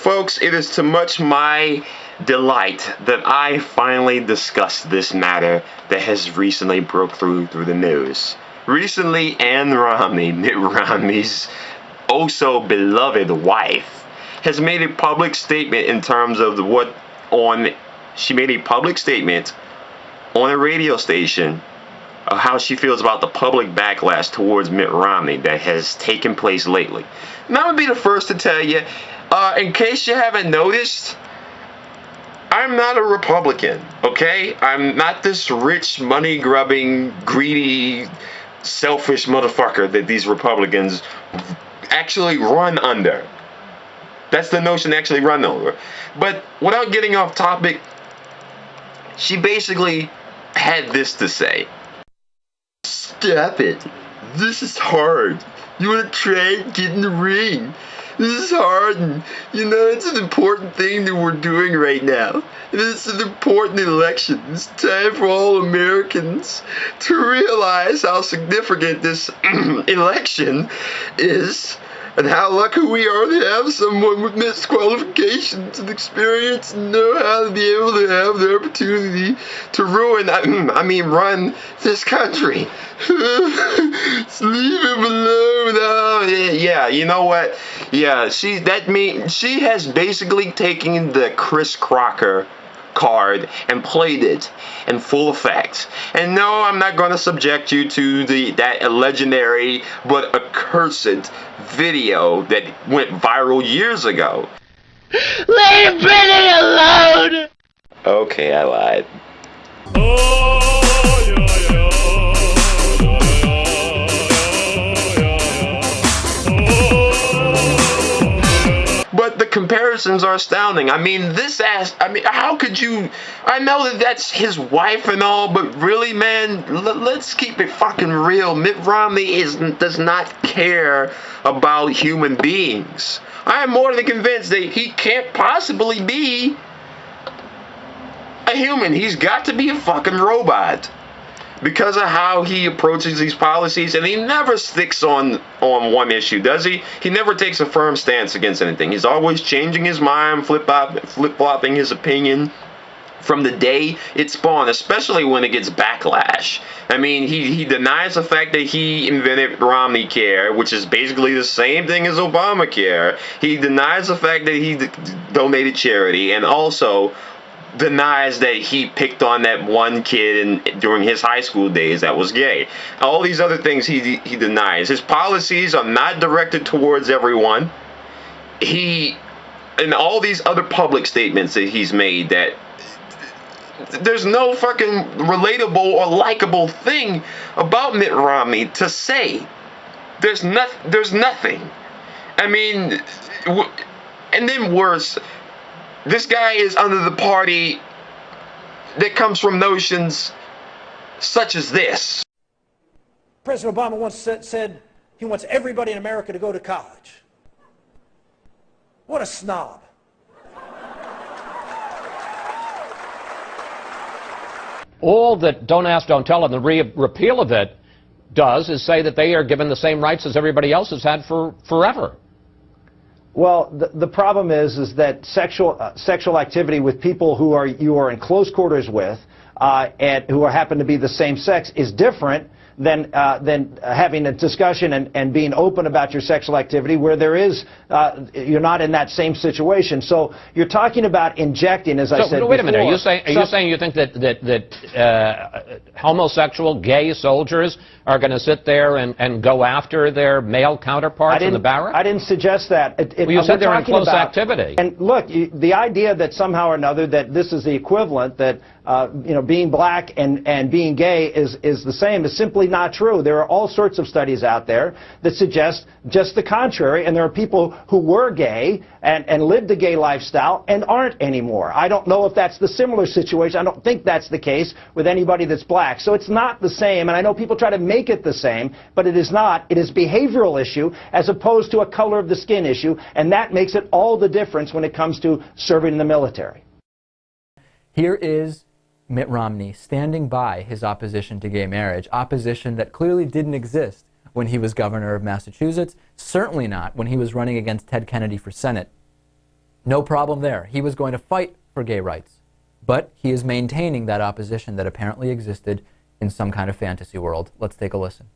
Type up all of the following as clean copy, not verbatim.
Folks, it is to much my delight that I finally discussed this matter that has recently broke through the news. Recently, Mitt Romney's oh-so-beloved wife, has made a public statement in terms of she made a public statement on a radio station of how she feels about the public backlash towards Mitt Romney that has taken place lately. And I'm going to be the first to tell you, in case you haven't noticed, I'm not a Republican, okay? I'm not this rich, money-grubbing, greedy, selfish motherfucker that these Republicans actually run under. That's the notion they actually run over. But without getting off topic, she basically had this to say. Stop it. This is hard. You want to try and get in the ring. This is hard, and it's an important thing that we're doing right now. And it's an important election. It's time for all Americans to realize how significant this election is, and how lucky we are to have someone with Mitt's qualifications and experience and know how to be able to have the opportunity to run this country. Just leave him alone. Yeah, you know what? Yeah, she has basically taken the Chris Crocker card and played it in full effect. And no, I'm not going to subject you to that legendary but accursed video that went viral years ago. Leave Brittany alone! Okay, I lied. But the comparisons are astounding. How could you? I know that that's his wife and all, but really, man, let's keep it fucking real. Mitt Romney does not care about human beings. I am more than convinced that he can't possibly be a human. He's got to be a fucking robot. Because of how he approaches these policies, and he never sticks on one issue, does he? He never takes a firm stance against anything. He's always changing his mind, flip-flopping his opinion from the day it spawned, especially when it gets backlash. I mean, he denies the fact that he invented Romneycare, which is basically the same thing as Obamacare. He denies the fact that he donated charity, and also denies that he picked on that one kid during his high school days that was gay. All these other things he denies. His policies are not directed towards everyone. And all these other public statements that he's made, that there's no fucking relatable or likable thing about Mitt Romney to say. There's nothing. I mean, and then worse, this guy is under the party that comes from notions such as this. President Obama once said he wants everybody in America to go to college. What a snob. All that Don't Ask, Don't Tell and the repeal of it does is say that they are given the same rights as everybody else has had forever. Well, the problem is that sexual activity with people you are in close quarters with and who happen to be the same sex is different than having a discussion and being open about your sexual activity where you're not in that same situation. So you're talking about injecting, as I said before. Wait a minute. Are you saying you think that homosexual gay soldiers are going to sit there and go after their male counterparts in the barracks? I didn't suggest that. You said they're in close activity. And look, the idea that somehow or another that this is the equivalent, that being black and being gay is the same, is simply not true. There are all sorts of studies out there that suggest just the contrary, and there are people who were gay and lived a gay lifestyle and aren't anymore. I don't know if that's the similar situation. I don't think that's the case with anybody that's black. So it's not the same, and I know people try to make it the same, but it is not. It is a behavioral issue as opposed to a color of the skin issue, and that makes it all the difference when it comes to serving in the military. Here is Mitt Romney standing by his opposition to gay marriage, opposition that clearly didn't exist when he was governor of Massachusetts, certainly not when he was running against Ted Kennedy for Senate. No problem there. He was going to fight for gay rights. But he is maintaining that opposition that apparently existed in some kind of fantasy world. Let's take a listen.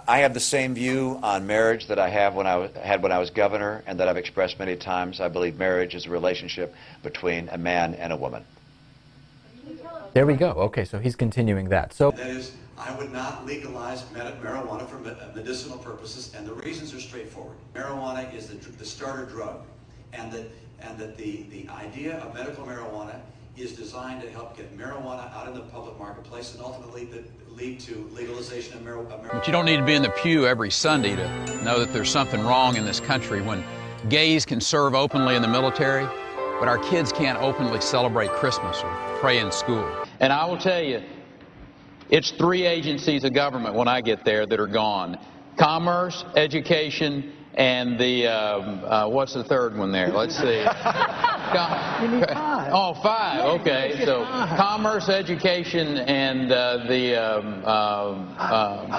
I have the same view on marriage that I had when I was governor, and that I've expressed many times. I believe marriage is a relationship between a man and a woman. There we go. Okay, so he's continuing that. So that is, I would not legalize marijuana for medicinal purposes, and the reasons are straightforward. Marijuana is the starter drug, and that the idea of medical marijuana is designed to help get marijuana out in the public marketplace and ultimately lead to legalization of marijuana. But you don't need to be in the pew every Sunday to know that there's something wrong in this country when gays can serve openly in the military, but our kids can't openly celebrate Christmas or pray in school. And I will tell you, it's 3 agencies of government when I get there that are gone. Commerce, education, and the, what's the third one there? Let's see. You need 5. Oh, 5, okay. So commerce, education, and the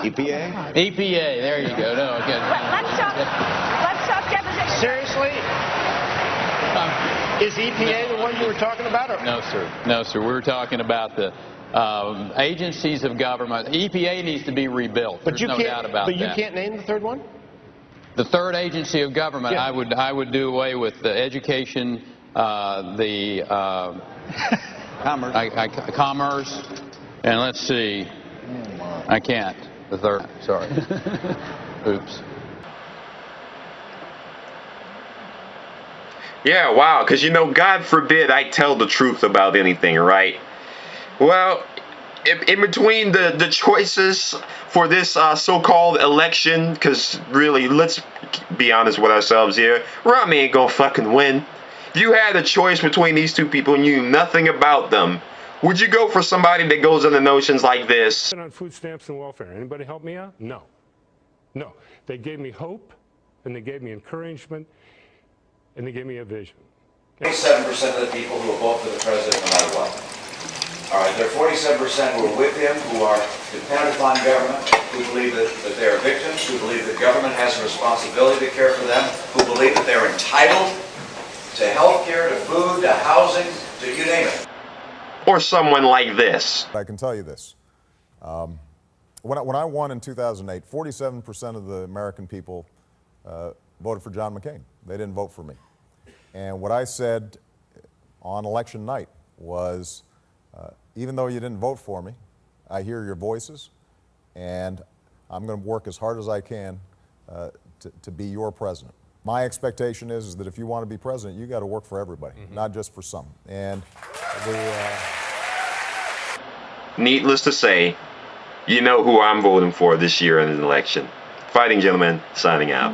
EPA? EPA, there you go. No, okay. Let's talk deposition. Seriously? Is EPA the one you were talking about? Or? No, sir. No, sir. We were talking about the agencies of government. EPA needs to be rebuilt. But There's no doubt about that. But you can't name the third one? The third agency of government, yeah. I would do away with the education, the commerce, and let's see, I can't. The third, sorry. Oops. Yeah, wow, because, you know, God forbid I tell the truth about anything, right? Well, in between the choices for this so-called election, because really, let's be honest with ourselves here, Romney ain't gonna fucking win. If you had a choice between these two people and you knew nothing about them, would you go for somebody that goes under notions like this? On food stamps and welfare, anybody help me out? No. No. They gave me hope, and they gave me encouragement, and they gave me a vision. 47% of the people who will vote for the president no matter what. All right, there are 47% who are with him, who are dependent upon government, who believe that they are victims, who believe that government has a responsibility to care for them, who believe that they're entitled to health care, to food, to housing, to you name it. Or someone like this. I can tell you this. When I won in 2008, 47% of the American people voted for John McCain. They didn't vote for me. And what I said on election night was, even though you didn't vote for me, I hear your voices, and I'm going to work as hard as I can to be your president. My expectation is that if you want to be president, you got to work for everybody, not just for some. And needless to say, you know who I'm voting for this year in the election. Fighting Gentleman, signing out.